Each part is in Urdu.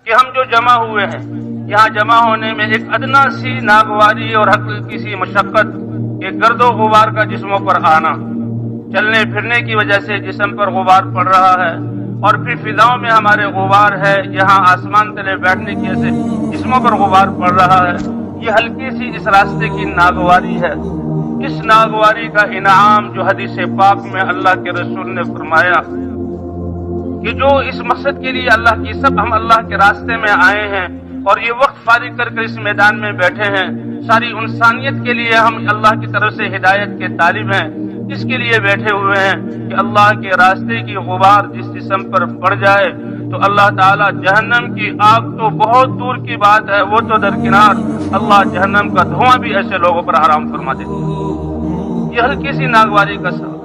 کہ ہم جو جمع ہوئے ہیں، یہاں جمع ہونے میں ایک ادنا سی ناگواری اور ہلکی سی مشقت کہ گرد و غبار کا جسموں پر آنا، چلنے پھرنے کی وجہ سے جسم پر غبار پڑ رہا ہے، اور پھر فضاؤں میں ہمارے غبار ہے، یہاں آسمان تلے بیٹھنے کی وجہ سے جسموں پر غبار پڑ رہا ہے۔ یہ ہلکی سی اس راستے کی ناگواری ہے۔ اس ناگواری کا انعام جو حدیث پاک میں اللہ کے رسول نے فرمایا کہ جو اس مقصد کے لیے ہم اللہ کے راستے میں آئے ہیں اور یہ وقت فارغ کر اس میدان میں بیٹھے ہیں، ساری انسانیت کے لیے ہم اللہ کی طرف سے ہدایت کے طالب ہیں، اس کے لیے بیٹھے ہوئے ہیں کہ اللہ کے راستے کی غبار جس جسم پر پڑ جائے تو اللہ تعالیٰ جہنم کی آگ تو بہت دور کی بات ہے، وہ تو درکنار، اللہ جہنم کا دھواں بھی ایسے لوگوں پر حرام فرما دیتے ہیں۔ یہ ہلکی سی ناگواری کا سبب۔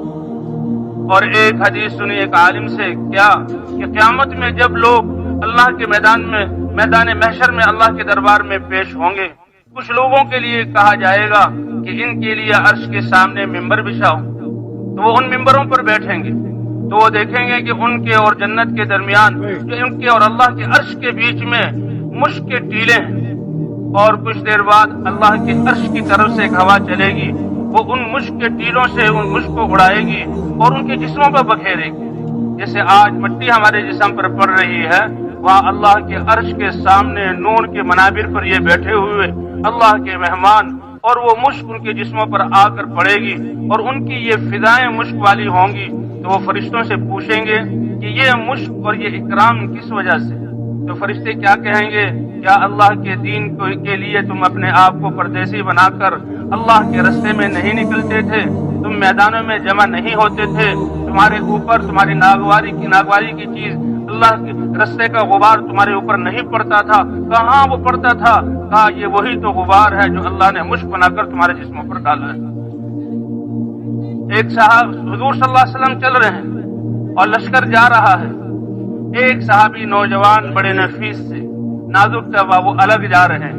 اور ایک حدیث سنی ایک عالم سے کیا کہ قیامت میں جب لوگ اللہ کے میدان محشر میں اللہ کے دربار میں پیش ہوں گے، کچھ لوگوں کے لیے کہا جائے گا کہ ان کے لیے عرش کے سامنے ممبر بچھاؤ، تو وہ ان ممبروں پر بیٹھیں گے تو وہ دیکھیں گے کہ ان کے اور جنت کے درمیان جو ان کے اور اللہ کے عرش کے بیچ میں مشک کے ٹیلے ہیں، اور کچھ دیر بعد اللہ کے عرش کی طرف سے ایک ہوا چلے گی، وہ ان مشک کے ٹیلوں سے ان مشک کو اڑائے گی اور ان کے جسموں پر بکھیرے گی۔ جیسے آج مٹی ہمارے جسم پر پڑ رہی ہے، وہاں اللہ کے عرش کے سامنے نور کے منابر پر یہ بیٹھے ہوئے اللہ کے مہمان، اور وہ مشک ان کے جسموں پر آ کر پڑے گی اور ان کی یہ فضائیں مشک والی ہوں گی، تو وہ فرشتوں سے پوچھیں گے کہ یہ مشک اور یہ اکرام کس وجہ سے؟ تو فرشتے کیا کہیں گے؟ کیا اللہ کے دین کے لیے تم اپنے آپ کو پردیسی بنا کر اللہ کے رستے میں نہیں نکلتے تھے؟ تم میدانوں میں جمع نہیں ہوتے تھے؟ تمہارے اوپر تمہاری ناگواری کی چیز اللہ کے رستے کا غبار تمہارے اوپر نہیں پڑتا تھا؟ کہاں وہ پڑتا تھا؟ کہا یہ وہی تو غبار ہے جو اللہ نے مشک بنا کر تمہارے جسموں پر ڈالا ہے۔ ایک صاحب حضور صلی اللہ علیہ وسلم چل رہے ہیں اور لشکر جا رہا ہے، ایک صحابی نوجوان بڑے نفیس سے نازک تھا، وہ الگ جا رہے ہیں۔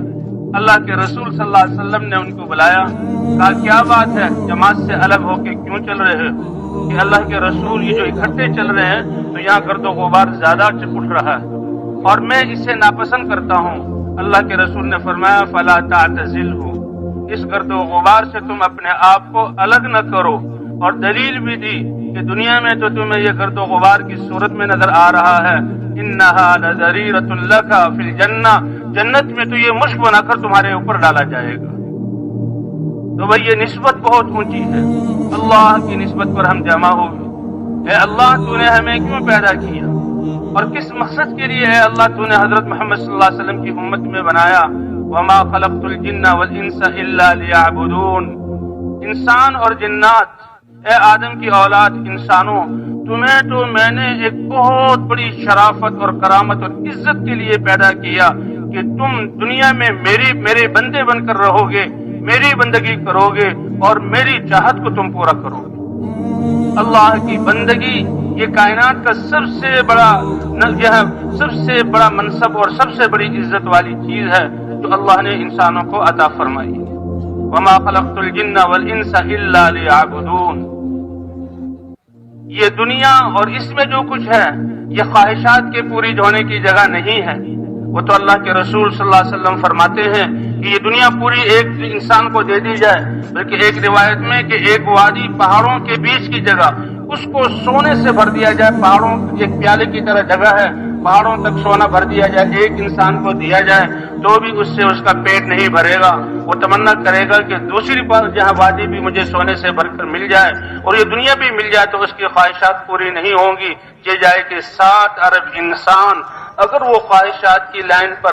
اللہ کے رسول صلی اللہ علیہ وسلم نے ان کو بلایا، کہا کیا بات ہے، جماعت سے الگ ہو کے کیوں چل رہے ہو؟ کہ اللہ کے رسول یہ جو اکٹھے چل رہے ہیں تو یہاں گرد و غبار زیادہ اٹھ رہا ہے اور میں اسے ناپسند کرتا ہوں۔ اللہ کے رسول نے فرمایا فلا تعتزلہ، اس گرد و غبار سے تم اپنے آپ کو الگ نہ کرو، اور دلیل بھی دی کہ دنیا میں تو تمہیں یہ گرد و غبار کی صورت میں نظر آ رہا ہے، انہا لذریرۃ لک فی الجنہ، جنت میں تو یہ مشک بنا کر تمہارے اوپر ڈالا جائے گا۔ تو بھئی یہ نسبت بہت اونچی ہے، اللہ کی نسبت پر ہم جمع ہو گئے۔ اے اللہ تو نے ہمیں کیوں پیدا کیا اور کس مقصد کے لیے ہے اللہ تو نے حضرت محمد صلی اللہ علیہ وسلم کی امت میں بنایا؟ وما خلقت الجن والانس الا لیعبدون، انسان اور جنات، اے آدم کی اولاد انسانوں، تمہیں تو میں نے ایک بہت بڑی شرافت اور کرامت اور عزت کے لیے پیدا کیا کہ تم دنیا میں میرے بندے بن کر رہو گے، میری بندگی کرو گے اور میری چاہت کو تم پورا کرو گے۔ اللہ کی بندگی یہ کائنات کا سب سے بڑا منصب اور سب سے بڑی عزت والی چیز ہے جو اللہ نے انسانوں کو عطا فرمائی۔ وما خلقت الجن والانس الا لیعبدون، یہ دنیا اور اس میں جو کچھ ہے یہ خواہشات کے پوری ہونے کی جگہ نہیں ہے۔ وہ تو اللہ کے رسول صلی اللہ علیہ وسلم فرماتے ہیں کہ یہ دنیا پوری ایک انسان کو دے دی جائے، بلکہ ایک روایت میں کہ ایک وادی پہاڑوں کے بیچ کی جگہ اس کو سونے سے بھر دیا جائے، پہاڑوں ایک پیالے کی طرح جگہ ہے، پہاڑوں تک سونا بھر دیا جائے، ایک انسان کو دیا جائے تو بھی اس سے اس کا پیٹ نہیں بھرے گا، وہ تمنا کرے گا کہ دوسری بار جہاں وادی بھی مجھے سونے سے بھر کر مل جائے اور یہ دنیا بھی مل جائے تو اس کی خواہشات پوری نہیں ہوں گی۔ یہ جائے کہ 7 ارب انسان اگر وہ خواہشات کی لائن پر